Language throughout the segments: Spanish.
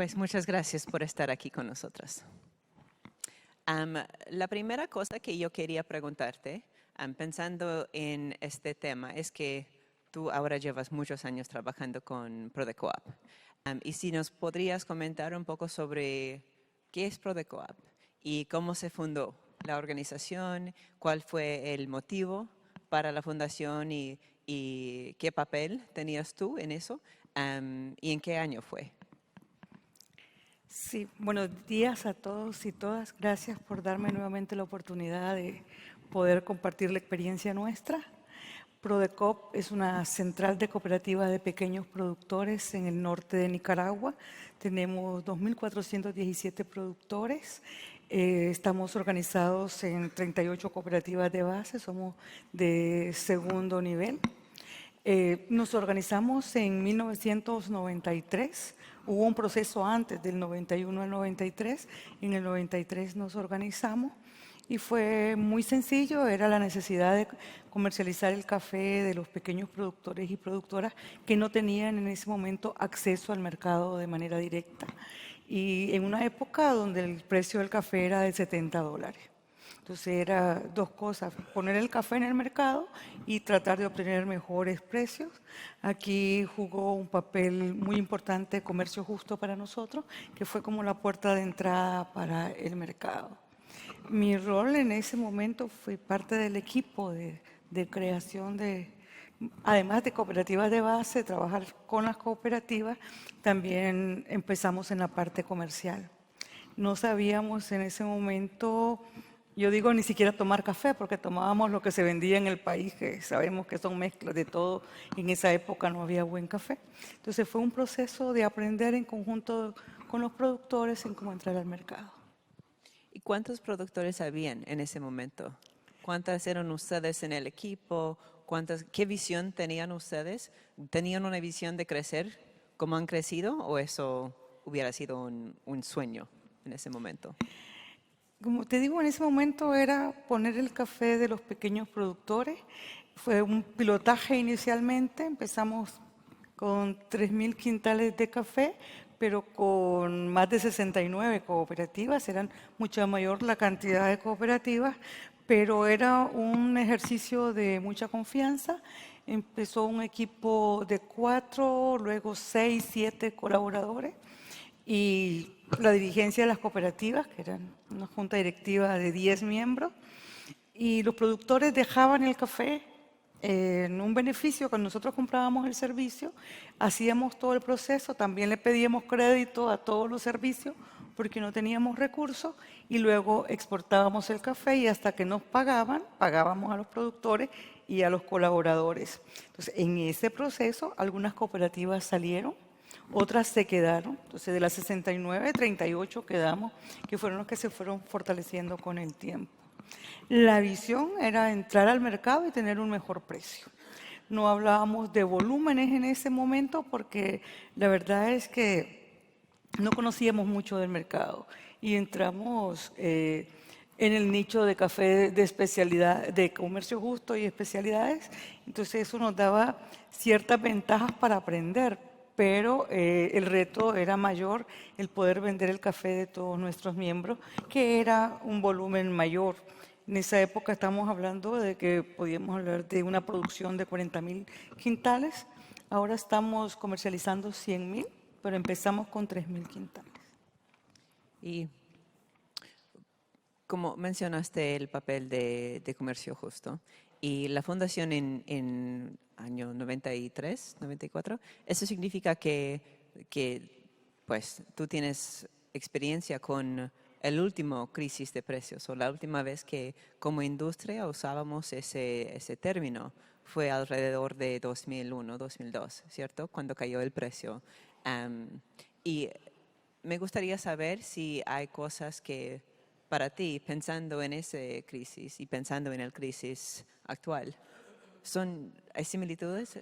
Pues muchas gracias por estar aquí con nosotros. La primera cosa que yo quería preguntarte, pensando en este tema, es que tú ahora llevas muchos años trabajando con Prodecoop. Y si nos podrías comentar un poco sobre qué es Prodecoop y cómo se fundó la organización, cuál fue el motivo para la fundación y qué papel tenías tú en eso, y en qué año fue. Sí, buenos días a todos y todas. Gracias por darme nuevamente la oportunidad de poder compartir la experiencia nuestra. Prodecop es una central de cooperativas de pequeños productores en el norte de Nicaragua. Tenemos 2.417 productores. Estamos organizados en 38 cooperativas de base, somos de segundo nivel. Nos organizamos en 1993, hubo un proceso antes del 91 al 93, en el 93 nos organizamos y fue muy sencillo, era la necesidad de comercializar el café de los pequeños productores y productoras que no tenían en ese momento acceso al mercado de manera directa y en una época donde el precio del café era de $70. Entonces era dos cosas, poner el café en el mercado y tratar de obtener mejores precios. Aquí jugó un papel muy importante Comercio Justo para nosotros, que fue como la puerta de entrada para el mercado. Mi rol en ese momento fue parte del equipo de creación de, además de cooperativas de base, trabajar con las cooperativas, también empezamos en la parte comercial. No sabíamos en ese momento, yo digo ni siquiera tomar café, porque tomábamos lo que se vendía en el país, que sabemos que son mezclas de todo. En esa época no había buen café. Entonces fue un proceso de aprender en conjunto con los productores en cómo entrar al mercado. ¿Y cuántos productores habían en ese momento? ¿Cuántas eran ustedes en el equipo? ¿Qué visión tenían ustedes? ¿Tenían una visión de crecer como han crecido o eso hubiera sido un sueño en ese momento? Como te digo, en ese momento era poner el café de los pequeños productores. Fue un pilotaje inicialmente, empezamos con 3.000 quintales de café, pero con más de 69 cooperativas, eran mucha mayor la cantidad de cooperativas, pero era un ejercicio de mucha confianza. Empezó un equipo de 4, luego 6, 7 colaboradores y la dirigencia de las cooperativas, que eran una junta directiva de 10 miembros, y los productores dejaban el café en un beneficio. Cuando nosotros comprábamos el servicio, hacíamos todo el proceso, también le pedíamos crédito a todos los servicios porque no teníamos recursos y luego exportábamos el café y hasta que nos pagaban, pagábamos a los productores y a los colaboradores. Entonces, en ese proceso, algunas cooperativas salieron, otras se quedaron. Entonces, de las 69, 38 quedamos, que fueron los que se fueron fortaleciendo con el tiempo. La visión era entrar al mercado y tener un mejor precio. No hablábamos de volúmenes en ese momento porque la verdad es que no conocíamos mucho del mercado y entramos en el nicho de café de especialidad, de comercio justo y especialidades. Entonces eso nos daba ciertas ventajas para aprender, pero el reto era mayor, el poder vender el café de todos nuestros miembros, que era un volumen mayor. En esa época estamos hablando de que podíamos hablar de una producción de 40.000 quintales. Ahora estamos comercializando 100.000, pero empezamos con 3.000 quintales. Y como mencionaste el papel de Comercio Justo y la fundación en año 93, 94, eso significa que pues tú tienes experiencia con el último crisis de precios o la última vez que como industria usábamos ese término fue alrededor de 2001, 2002, ¿cierto? Cuando cayó el precio. Y me gustaría saber si hay cosas que para ti, pensando en esa crisis y pensando en el crisis actual, ¿hay similitudes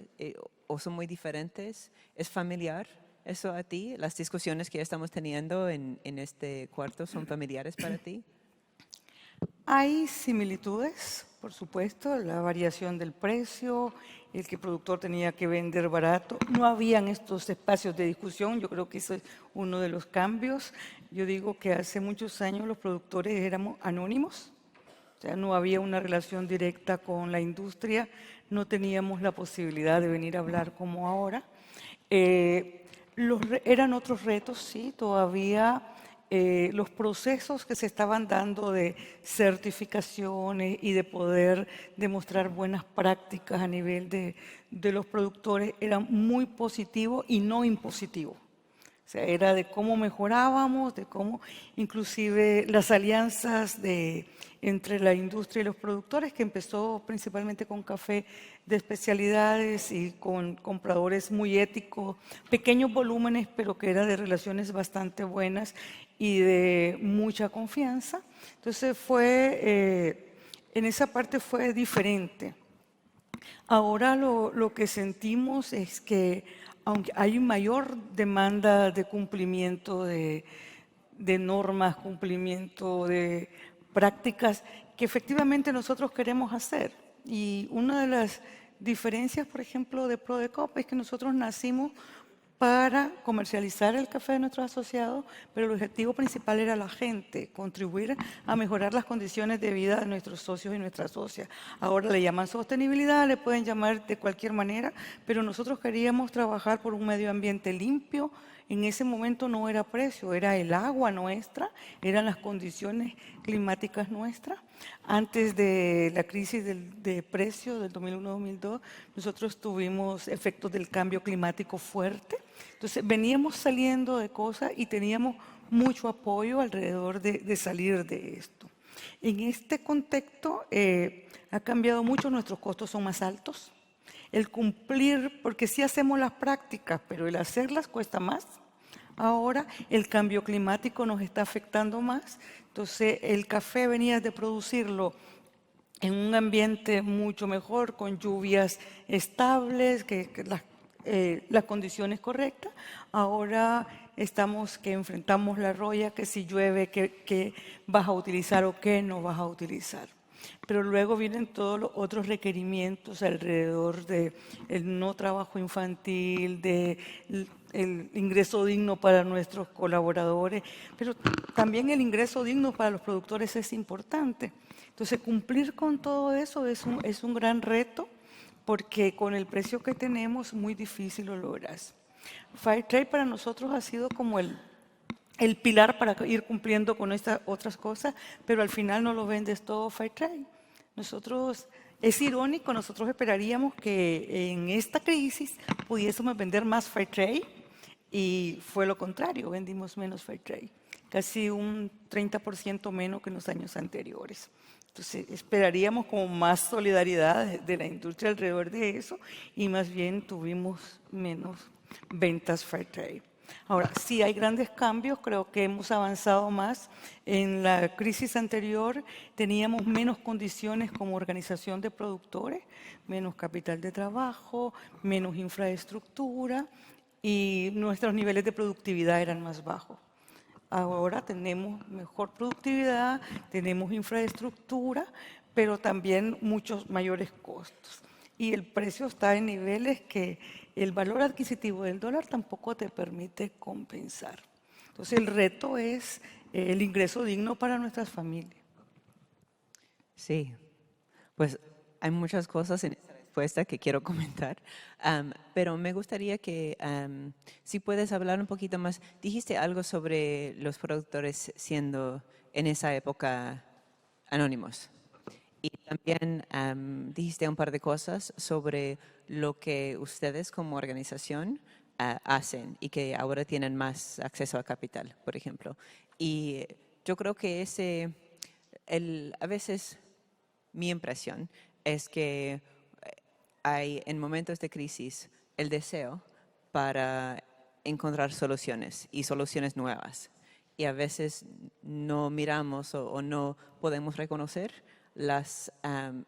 o son muy diferentes? ¿Es familiar eso a ti? ¿Las discusiones que estamos teniendo en este cuarto son familiares para ti? Hay similitudes, por supuesto, la variación del precio, el que el productor tenía que vender barato. No habían estos espacios de discusión, yo creo que eso es uno de los cambios. Yo digo que hace muchos años los productores éramos anónimos, o sea, no había una relación directa con la industria, no teníamos la posibilidad de venir a hablar como ahora. Eran otros retos, sí, todavía los procesos que se estaban dando de certificaciones y de poder demostrar buenas prácticas a nivel de los productores eran muy positivos y no impositivos. O sea, era de cómo mejorábamos, de cómo inclusive las alianzas entre la industria y los productores, que empezó principalmente con café de especialidades y con compradores muy éticos, pequeños volúmenes, pero que era de relaciones bastante buenas y de mucha confianza. Entonces en esa parte fue diferente. Ahora lo que sentimos es que aunque hay mayor demanda de cumplimiento de normas, cumplimiento de prácticas que efectivamente nosotros queremos hacer. Y una de las diferencias, por ejemplo, de Prodecop es que nosotros nacimos para comercializar el café de nuestros asociados, pero el objetivo principal era la gente, contribuir a mejorar las condiciones de vida de nuestros socios y nuestras socias. Ahora le llaman sostenibilidad, le pueden llamar de cualquier manera, pero nosotros queríamos trabajar por un medio ambiente limpio. En ese momento no era precio, era el agua nuestra, eran las condiciones climáticas nuestras. Antes de la crisis de precio del 2001-2002, nosotros tuvimos efectos del cambio climático fuerte. Entonces veníamos saliendo de cosas y teníamos mucho apoyo alrededor de salir de esto. En este contexto ha cambiado mucho, nuestros costos son más altos. El cumplir, porque sí hacemos las prácticas, pero el hacerlas cuesta más. Ahora el cambio climático nos está afectando más. Entonces el café venía de producirlo en un ambiente mucho mejor, con lluvias estables, las condiciones correctas. Ahora estamos que enfrentamos la roya, que si llueve, qué vas a utilizar o qué no vas a utilizar. Pero luego vienen todos los otros requerimientos alrededor del no trabajo infantil, el ingreso digno para nuestros colaboradores, pero también el ingreso digno para los productores es importante. Entonces, cumplir con todo eso es un gran reto, porque con el precio que tenemos, muy difícil lo logras. Fairtrade para nosotros ha sido como el pilar para ir cumpliendo con estas otras cosas, pero al final no lo vendes todo Fairtrade. Nosotros, es irónico, nosotros esperaríamos que en esta crisis pudiésemos vender más Fairtrade y fue lo contrario, vendimos menos Fairtrade, casi un 30% menos que en los años anteriores. Entonces esperaríamos como más solidaridad de la industria alrededor de eso y más bien tuvimos menos ventas Fairtrade. Ahora, sí hay grandes cambios, creo que hemos avanzado más. En la crisis anterior teníamos menos condiciones como organización de productores, menos capital de trabajo, menos infraestructura y nuestros niveles de productividad eran más bajos. Ahora tenemos mejor productividad, tenemos infraestructura, pero también muchos mayores costos. Y el precio está en niveles que el valor adquisitivo del dólar tampoco te permite compensar. Entonces el reto es el ingreso digno para nuestras familias. Sí, pues hay muchas cosas en esta respuesta que quiero comentar, pero me gustaría que si puedes hablar un poquito más. Dijiste algo sobre los productores siendo en esa época anónimos. Y también dijiste un par de cosas sobre lo que ustedes como organización hacen y que ahora tienen más acceso a capital, por ejemplo. Y yo creo que a veces mi impresión es que hay en momentos de crisis el deseo para encontrar soluciones y soluciones nuevas. Y a veces no miramos o no podemos reconocer las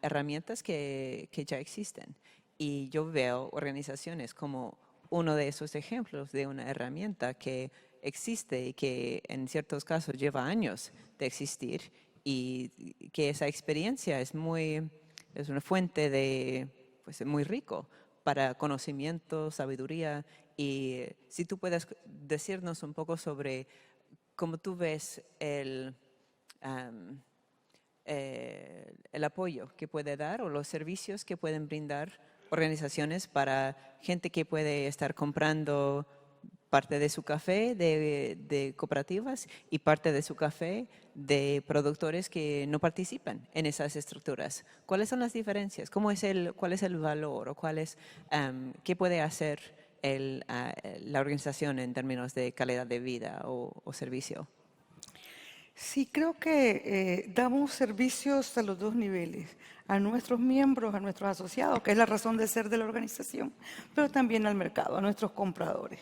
herramientas que ya existen. Y yo veo organizaciones como uno de esos ejemplos de una herramienta que existe y que en ciertos casos lleva años de existir y que esa experiencia es una fuente de, pues, muy rico para conocimiento, sabiduría. Y si tú puedes decirnos un poco sobre cómo tú ves am, el apoyo que puede dar o los servicios que pueden brindar organizaciones para gente que puede estar comprando parte de su café de cooperativas y parte de su café de productores que no participan en esas estructuras. ¿Cuáles son las diferencias? ¿Cuál es el valor o qué puede hacer la organización en términos de calidad de vida o servicio? Sí, creo que damos servicios a los dos niveles, a nuestros miembros, a nuestros asociados, que es la razón de ser de la organización, pero también al mercado, a nuestros compradores.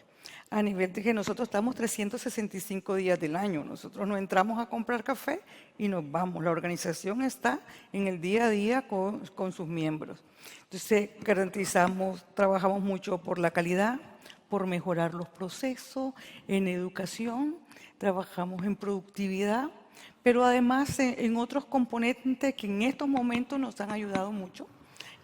A nivel de que nosotros estamos 365 días del año, nosotros no entramos a comprar café y nos vamos. La organización está en el día a día con sus miembros. Entonces, trabajamos mucho por la calidad, por mejorar los procesos, en educación, trabajamos en productividad, pero además en otros componentes que en estos momentos nos han ayudado mucho,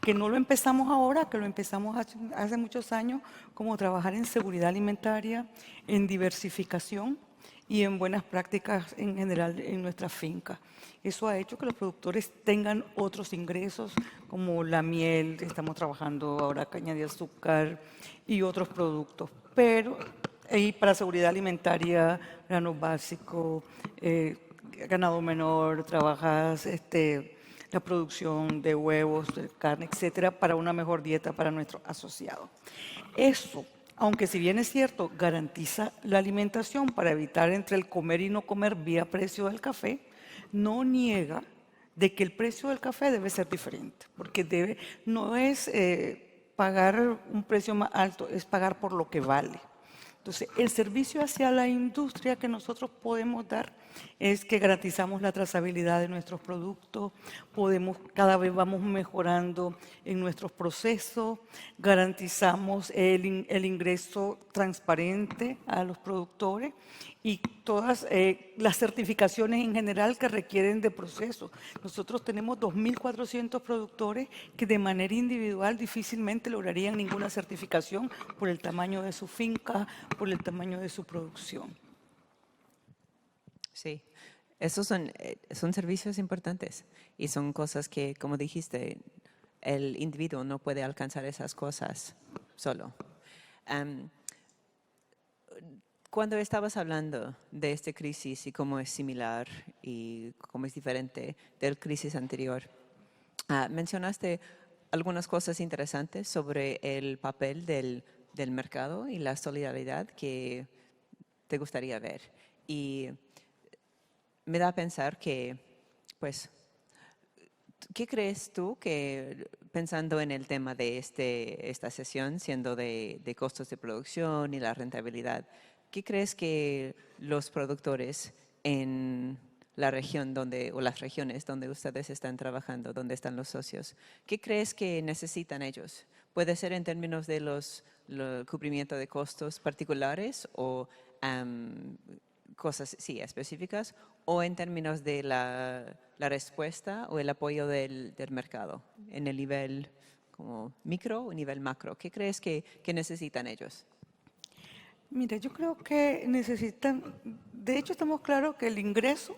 que no lo empezamos ahora, que lo empezamos hace muchos años, como trabajar en seguridad alimentaria, en diversificación y en buenas prácticas en general en nuestra finca. Eso ha hecho que los productores tengan otros ingresos, como la miel, estamos trabajando ahora caña de azúcar y otros productos. Pero y para seguridad alimentaria, grano básico, ganado menor, trabajas la producción de huevos, de carne, etcétera, para una mejor dieta para nuestros asociados. Eso, aunque si bien es cierto, garantiza la alimentación para evitar entre el comer y no comer vía precio del café, no niega de que el precio del café debe ser diferente, porque no es pagar un precio más alto, es pagar por lo que vale. Entonces, el servicio hacia la industria que nosotros podemos dar es que garantizamos la trazabilidad de nuestros productos, cada vez vamos mejorando en nuestros procesos, garantizamos el ingreso transparente a los productores y todas las certificaciones en general que requieren de procesos. Nosotros tenemos 2.400 productores que de manera individual difícilmente lograrían ninguna certificación por el tamaño de su finca, por el tamaño de su producción. Sí, esos son servicios importantes y son cosas que, como dijiste, el individuo no puede alcanzar esas cosas solo. Cuando estabas hablando de esta crisis y cómo es similar y cómo es diferente del crisis anterior, mencionaste algunas cosas interesantes sobre el papel del mercado y la solidaridad que te gustaría ver. Y me da a pensar que, pues, ¿qué crees tú que, pensando en el tema de esta sesión, siendo de costos de producción y la rentabilidad, qué crees que los productores en la región o las regiones donde ustedes están trabajando, donde están los socios, qué crees que necesitan ellos? ¿Puede ser en términos de los cubrimiento de costos particulares o cosas específicas, o en términos de la respuesta o el apoyo del mercado en el nivel como micro o nivel macro? ¿Qué crees que necesitan ellos? Mira, yo creo que de hecho estamos claros que el ingreso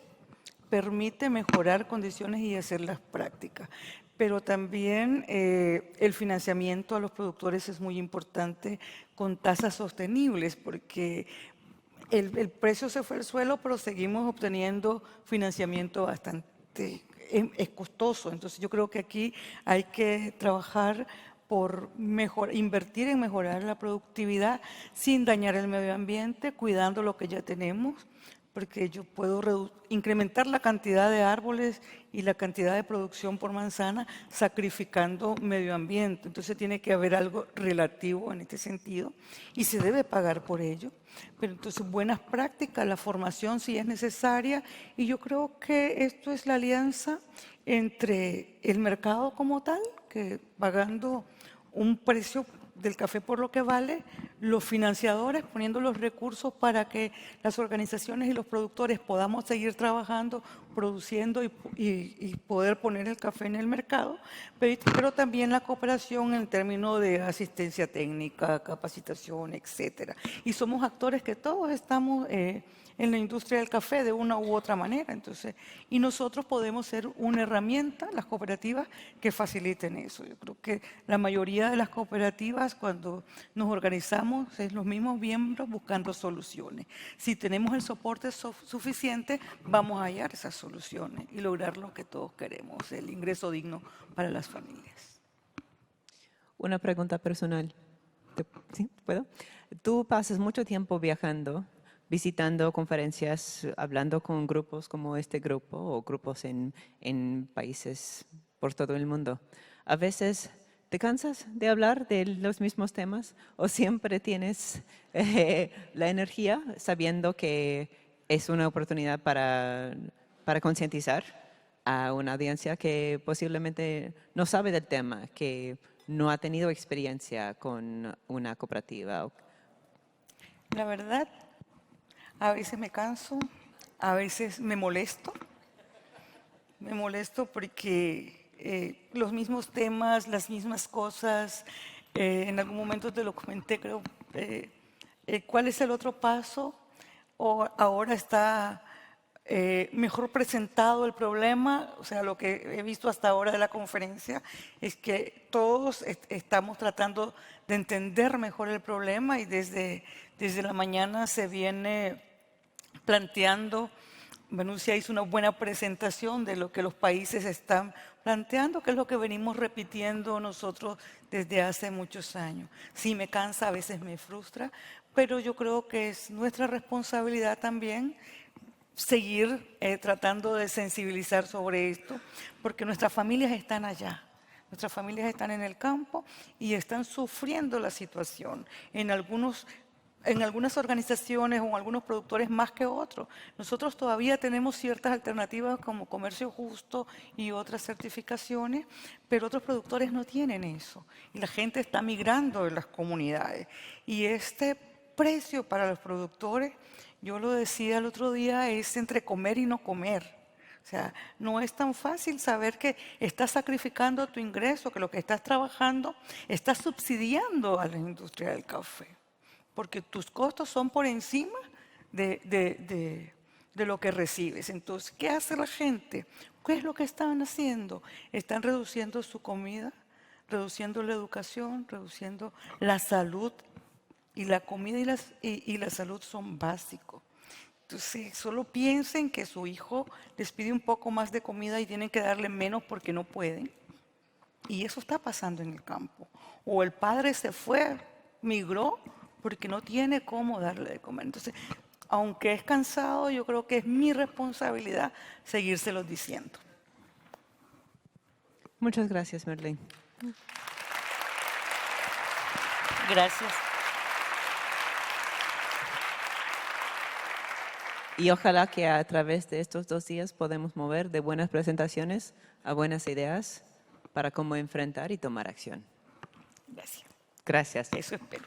permite mejorar condiciones y hacer las prácticas, pero también el financiamiento a los productores es muy importante con tasas sostenibles, porque el precio se fue al suelo, pero seguimos obteniendo financiamiento bastante, es costoso. Entonces yo creo que aquí hay que trabajar por invertir en mejorar la productividad sin dañar el medio ambiente, cuidando lo que ya tenemos, porque yo puedo incrementar la cantidad de árboles y la cantidad de producción por manzana sacrificando medio ambiente. Entonces tiene que haber algo relativo en este sentido y se debe pagar por ello. Pero entonces buenas prácticas, la formación sí es necesaria y yo creo que esto es la alianza entre el mercado como tal, que pagando un precio del café por lo que vale, los financiadores poniendo los recursos para que las organizaciones y los productores podamos seguir trabajando, produciendo y poder poner el café en el mercado, pero también la cooperación en términos de asistencia técnica, capacitación, etcétera. Y somos actores que todos estamos en la industria del café de una u otra manera. Entonces, y nosotros podemos ser una herramienta, las cooperativas, que faciliten eso. Yo creo que la mayoría de las cooperativas, cuando nos organizamos, es los mismos miembros buscando soluciones. Si tenemos el soporte suficiente, vamos a hallar esas soluciones y lograr lo que todos queremos, el ingreso digno para las familias. Una pregunta personal. ¿Sí? ¿Puedo? Tú pasas mucho tiempo viajando, visitando conferencias, hablando con grupos como este grupo o grupos en países por todo el mundo. A veces, ¿te cansas de hablar de los mismos temas o siempre tienes la energía sabiendo que es una oportunidad para concientizar a una audiencia que posiblemente no sabe del tema, que no ha tenido experiencia con una cooperativa? La verdad, a veces me canso, a veces me molesto porque los mismos temas, las mismas cosas, en algún momento te lo comenté, creo, ¿cuál es el otro paso? O ahora está mejor presentado el problema. O sea, lo que he visto hasta ahora de la conferencia es que todos estamos tratando de entender mejor el problema y desde la mañana se viene planteando. Manucia hizo una buena presentación de lo que los países están planteando, que es lo que venimos repitiendo nosotros desde hace muchos años. Sí me cansa, a veces me frustra, pero yo creo que es nuestra responsabilidad también seguir tratando de sensibilizar sobre esto, porque nuestras familias están allá. Nuestras familias están en el campo y están sufriendo la situación. En algunas organizaciones o en algunos productores más que otros. Nosotros todavía tenemos ciertas alternativas como comercio justo y otras certificaciones, pero otros productores no tienen eso. Y la gente está migrando en las comunidades. Y este precio para los productores, yo lo decía el otro día, es entre comer y no comer. O sea, no es tan fácil saber que estás sacrificando tu ingreso, que lo que estás trabajando estás subsidiando a la industria del café, porque tus costos son por encima de lo que recibes. Entonces, ¿qué hace la gente? ¿Qué es lo que están haciendo? Están reduciendo su comida, reduciendo la educación, reduciendo la salud. Y la comida y la salud son básicos. Entonces, solo piensen que su hijo les pide un poco más de comida y tienen que darle menos porque no pueden. Y eso está pasando en el campo. O el padre se fue, migró, porque no tiene cómo darle de comer. Entonces, aunque es cansado, yo creo que es mi responsabilidad seguírselos diciendo. Muchas gracias, Merlin. Gracias. Y ojalá que a través de estos 2 días podamos mover de buenas presentaciones a buenas ideas para cómo enfrentar y tomar acción. Gracias. Gracias. Eso espero.